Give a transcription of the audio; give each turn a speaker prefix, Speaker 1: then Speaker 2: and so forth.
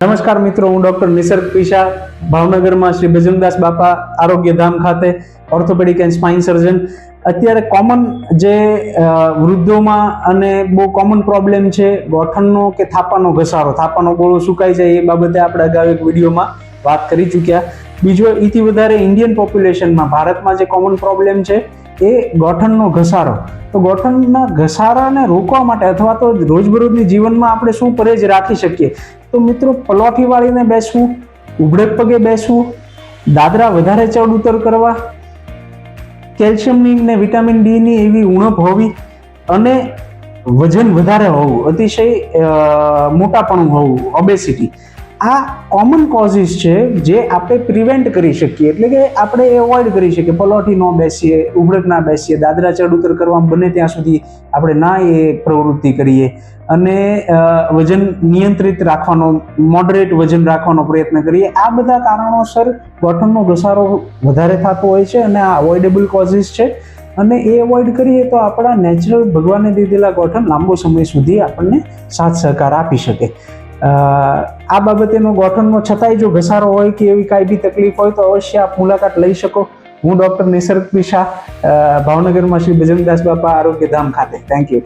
Speaker 1: નમસ્કાર મિત્રો, હું ડોક્ટર નિસર્ગ પીશા, ભાવનગરમાં શ્રી બજરંગદાસ બાપા આરોગ્યધામ ખાતે ઓર્થોપેડિક એન્ડ સ્પાઇન સર્જન. અત્યારે કોમન જે વૃદ્ધોમાં અને બહુ કોમન પ્રોબ્લેમ છે ગોઠણનો કે થાપાનો ઘસારો, થાપાનો ગોળો સુકાઈ જાય એ બાબતે આપણે અગાઉ એક વિડીયોમાં વાત કરી ચૂક્યા. બીજો, એથી વધારે ઇન્ડિયન પોપ્યુલેશનમાં ભારતમાં જે કોમન પ્રોબ્લેમ છે એ ગોઠણનો ઘસારો. તો ગોઠણના ઘસારાને રોકવા માટે અથવા તો રોજબરોજની જીવનમાં આપણે શું પરેજ રાખી શકીએ? તો મિત્રો, પલોઠી વાળીને બેસવું, ઉભડે પગે બેસવું, દાદરા વધારે ચડ ઉતર કરવા, કેલ્શિયમની ને વિટામિન ડી ની એવી ઉણપ હોવી અને વજન વધારે હોવું, અતિશય મોટાપણું હોવું, ઓબેસિટી, આ કોમન કોઝિસ છે જે આપણે પ્રિવેન્ટ કરી શકીએ, એટલે કે આપણે એવોઇડ કરી શકીએ. પલોઠી ન બેસીએ, ઉભડક ના બેસીએ, દાદરા ચડ ઉતર કરવા બને ત્યાં સુધી આપણે ના એ પ્રવૃત્તિ કરીએ અને વજન નિયંત્રિત રાખવાનો, મોડરેટ વજન રાખવાનો પ્રયત્ન કરીએ. આ બધા કારણોસર ગોઠણનો ઘસારો વધારે થતો હોય છે અને આ અવોઇડેબલ કોઝિસ છે અને એ અવોઇડ કરીએ તો આપણા નેચરલ ભગવાને દીધેલા ગોઠણ લાંબો સમય સુધી આપણને સાથ સહકાર આપી શકે. આ બાબતેનો ગોઠણનો છતાંય જો ઘસારો હોય કે એવી કાંઈ બી તકલીફ હોય તો અવશ્ય આપ મુલાકાત લઈ શકો. હું ડોક્ટર નિસર્ગ પીશા, ભાવનગરમાં શ્રી બજરંગદાસ બાપા આરોગ્યધામ ખાતે. Thank you.